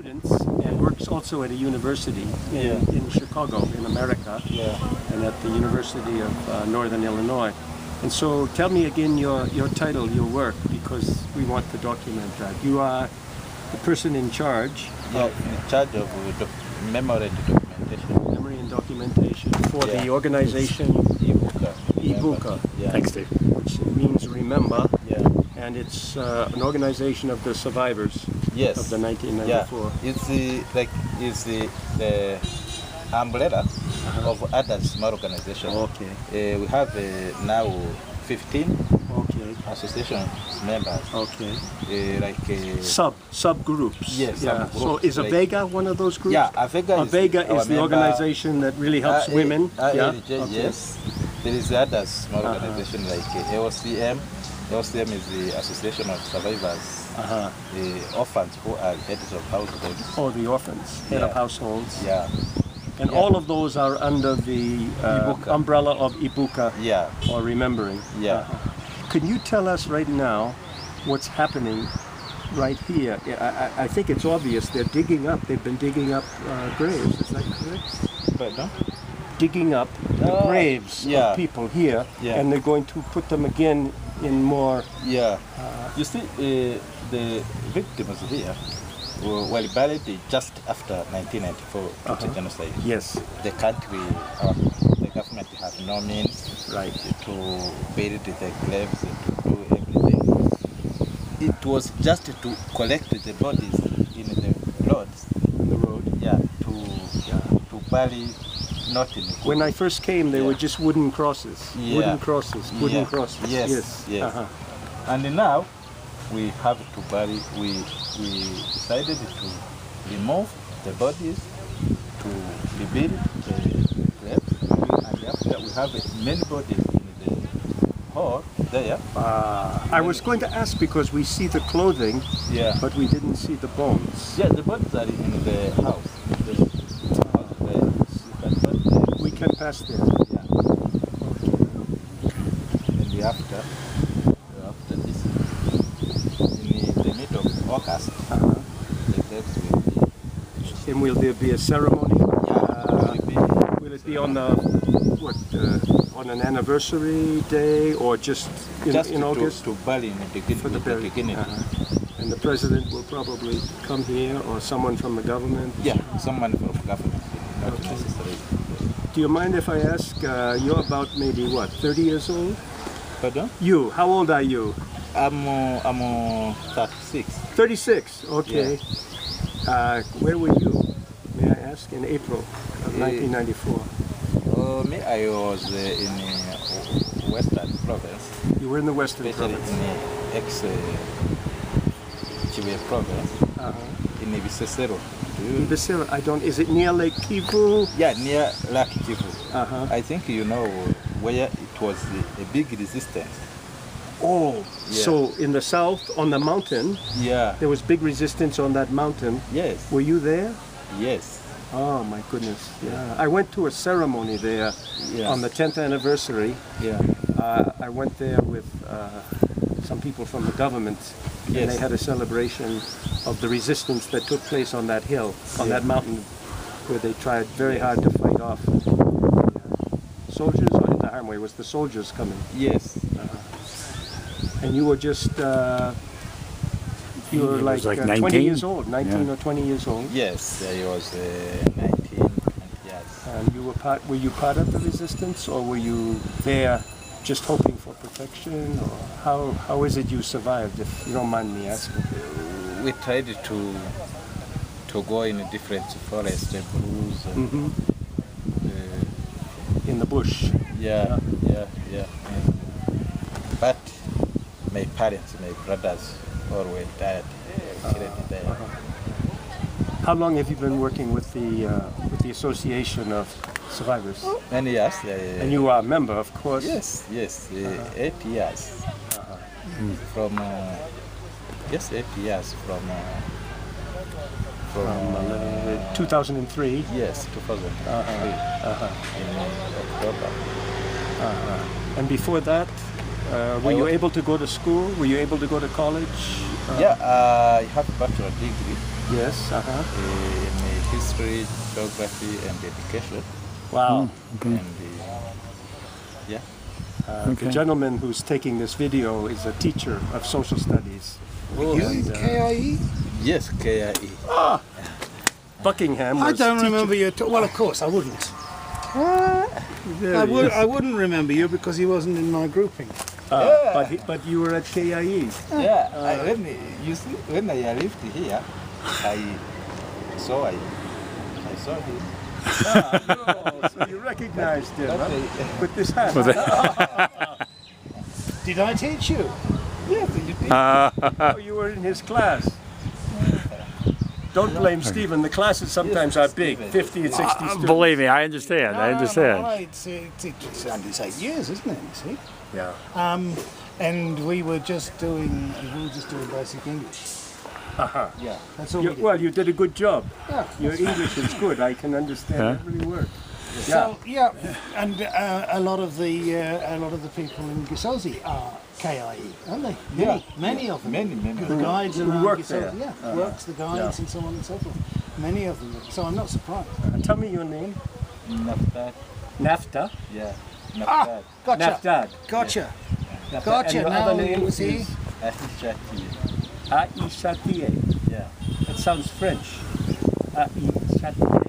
students and works also at a university in Chicago, in America, and at the University of Northern Illinois. And so tell me again your title, your work, because we want to document that. You are the person in charge. In charge of memory and documentation. Memory and documentation for the organization Ibuka. Thanks, Steve. Which means remember. And it's an organization of the survivors of the 1994. It's the umbrella of other small organizations. Okay. We have now 15 association members. Okay. Subgroups. Yes. Yeah. So is Avega one of those groups? Yeah, Avega is the organization that really helps women. Yes. There is other small organization like LCM. LCM is the Association of Survivors, the orphans who are heads of households. Oh, the orphans, head of households. Yeah. And all of those are under the umbrella of Ibuka, or Remembering. Yeah. Can you tell us right now what's happening right here? I think it's obvious they're digging up, they've been digging up graves, is that correct? Pardon? Digging up the graves of people here, and they're going to put them again in more... You see, the victims here were buried just after 1994 genocide. Yes. The country, the government had no means to build the graves, to do everything. It was just to collect the bodies in the roads. On the road? To bury. Not in the when I first came, they were just wooden crosses. Wooden crosses. Yes. And now we have to bury. We decided to remove the bodies, to rebuild the graves, and after that we have many bodies in the hall there. I was going to ask because we see the clothing, but we didn't see the bones. Yeah, the bodies are in the house. We can pass there. And after this, in the middle of August, the graves will be. And will there be a ceremony? Will it be on the on an anniversary day or just in August? To bury in the beginning. And the president will probably come here, or someone from the government? Yeah, someone from the government. Not necessarily. Do you mind if I ask, you're about maybe what, 30 years old? Pardon? You, how old are you? I'm 36. 36, okay. Yeah. Where were you, may I ask, in April of 1994? Me, I was in Western Province. You were in the Western Province? Province? In ex-Chiwe Province, in Ibisesero. Ibisesero, I don't, is it near Lake Kivu? Yeah, near Lake Kivu. I think you know where it was a big resistance. Oh, so in the south, on the mountain, there was big resistance on that mountain. Yes. Were you there? Yes. Oh my goodness, I went to a ceremony there on the 10th anniversary. I went there with some people from the government, and they had a celebration of the resistance that took place on that hill, on that mountain, where they tried very hard to fight off soldiers, or in the Harmway, was the soldiers coming? Yes. And you were just, you were like 20 years old, 19 or 20 years old? Yes, I was 19, yes. And you were you part of the resistance, or were you there just hoping for protection, or how is it you survived, if you don't mind me asking? We tried to go in different forests, bruise, in the bush. Yeah. But my parents, my brothers, all were dead. How long have you been working with the Association of Survivors? Many years. And you are a member, of course. Yes. 8 years. From 8 years from 2003. Yes, 2003. In October. And before that, were you able to go to school? Were you able to go to college? I have a bachelor degree. Yes. in history, geography, and education. Wow. And yeah. The gentleman who's taking this video is a teacher of social studies. You in KIE? Yes, KIE. Buckingham was I don't teaching- remember you. Well, of course, I wouldn't. There I he is. wouldn't remember you because he wasn't in my grouping. But you were at KIE. Yeah, you see, when I lived here, I saw him. So you recognized him, But, huh? With this hat. Did I teach you? yes, you did. Oh, you were in his class. Don't blame Stephen. The classes sometimes are big, 50 and 60 students. Believe me, I understand. I understand. No, it's only 8 years, isn't it? You see. Yeah. And we were just doing basic English. Yeah. That's all we did. Well, you did a good job. Yeah. Your English is good. I can understand every word. So yeah, and a lot of the people in Gisozi are KIE, aren't they? Many of them. Many. The guides Who around work Gisozi, there. works the guides and so on and so forth. Many of them. So I'm not surprised. Tell me your name. Naphtal. Nafta. Yeah. Naphtal. Gotcha. Naftad. Gotcha. Nafta. Gotcha. And your Now other name you see. Ahishakiye. Ahishakiye. Yeah. That sounds French. Ahishakiye.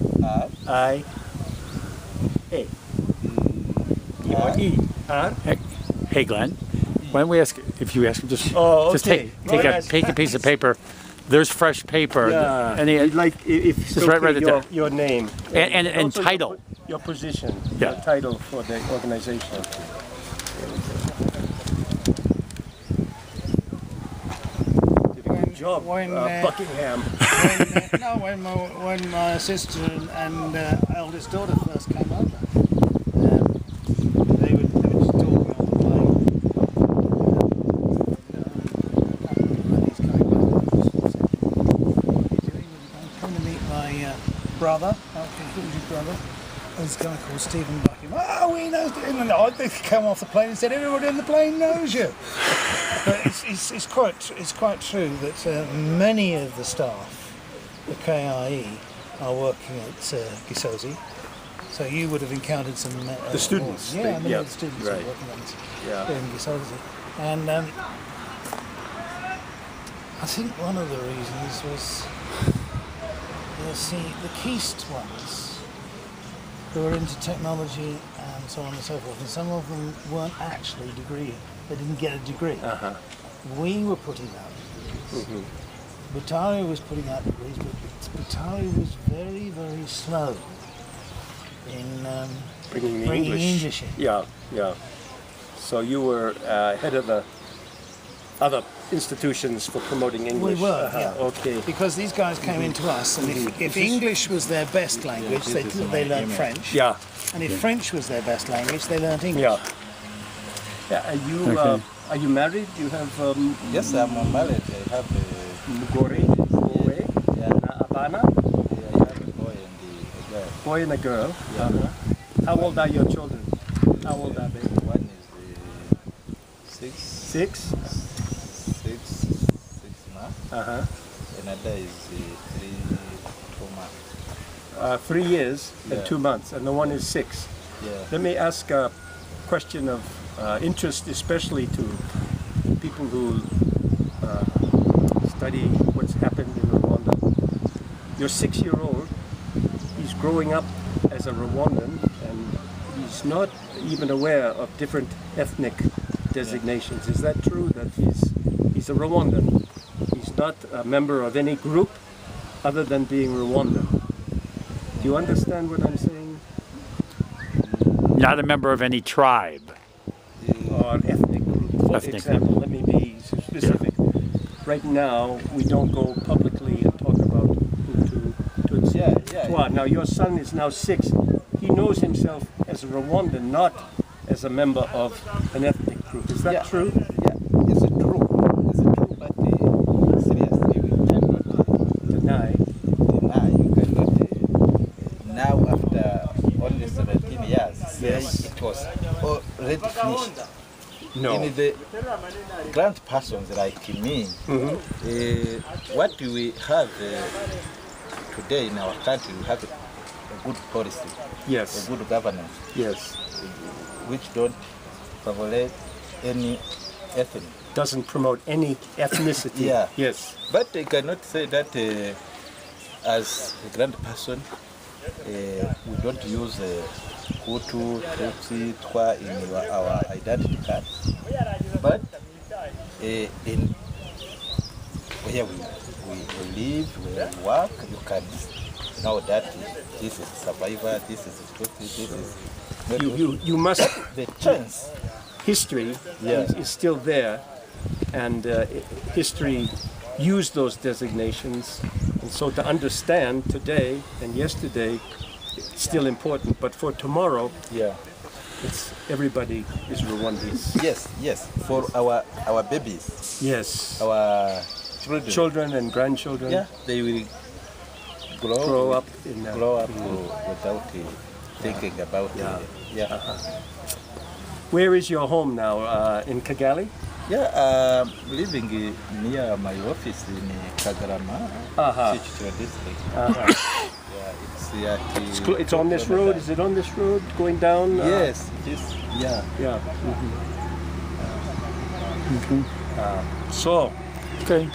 I-S-H-A-K-I-A. E-R. Hey, Glenn, why don't we ask if you ask him just Oh, just okay. take a piece of paper. There's fresh paper. Yeah. Any, You'd like if it's Just write okay, it down. your name and also title. your position, Yeah. your title for the organization. Did a good job, Buckingham. When my sister and eldest daughter first came over, they were just talking on the plane. He's coming back. I'm coming to meet my brother. Who's your brother? This guy called Stephen Buckingham. Oh, he knows him. And I think he came off the plane and said, everybody on the plane knows you. But it's quite true that many of the staff, the KIE, are working at Gisozi. So you would have encountered some The students. many of the students right. are working on this Yeah. in Gisozi. And I think one of the reasons was the Keast ones who were into technology and so on and so forth, and some of them weren't actually degree. They didn't get a degree. We were putting out degrees. Butari was putting out degrees, but Butari was very, very slow in Bringing the bringing English. English in. Yeah. So you were head of the other institutions for promoting English. We were, yeah. Okay. Because these guys came into us, and if English was their best language, they learned French. Yeah. And if French was their best language, they learned English. Yeah. Yeah. Are you married? You have Yes, I'm married. I have a Mugore, Abana, I have a boy and a girl. boy and a girl. How old are your children? How old are they? One is 6 months. Another is 2 months. 3 years and Yeah. 2 months, and the one is 6. Yeah. Let me ask a question of interest, especially to people who study what's happened in Rwanda. Your 6-year-old, he's growing up as a Rwandan, and he's not even aware of different ethnic designations. Is that true? That he's a Rwandan? He's not a member of any group other than being Rwandan. Do you understand what I'm saying? Not a member of any tribe. Or an ethnic group. For Ethnic example, let me be specific. Right now, we don't go publicly and talk about Hutu, Tutsi, Twa. Now, your son is now 6. He knows himself as a Rwandan, not as a member of an ethnic group. Is that true? Yeah, it's true. It's true, but seriously, we cannot Deny. deny. You cannot now after only 17 years, Yes. say it was already finished. No. In the grand persons like me, what we have today in our country, we have a good policy, Yes. a good governance, Yes. which don't favorite any ethnic. Doesn't promote any ethnicity. Yeah. Yes. But I cannot say that as a grand person, we don't use Hutu, Tutsi, Twa in our identity card. But in where we live, where we work, you can know that this is survivor, this is Tutsi, this is... You must... The chance. History Yeah. is still there, and history used those designations. And so to understand today and yesterday, it's still important. But for tomorrow, Yeah. it's everybody is Rwandese. Yes, yes. For our babies, Yes. our children. Children and grandchildren. Yeah, they will Grow up in without thinking about Yeah. yeah. Where is your home now? In Kigali? Yeah, living near my office in Kagarama, Chichiro district. Yeah, It's on this road. Is it on this road going down? Yes, it is. Yeah. Yeah. So. Okay.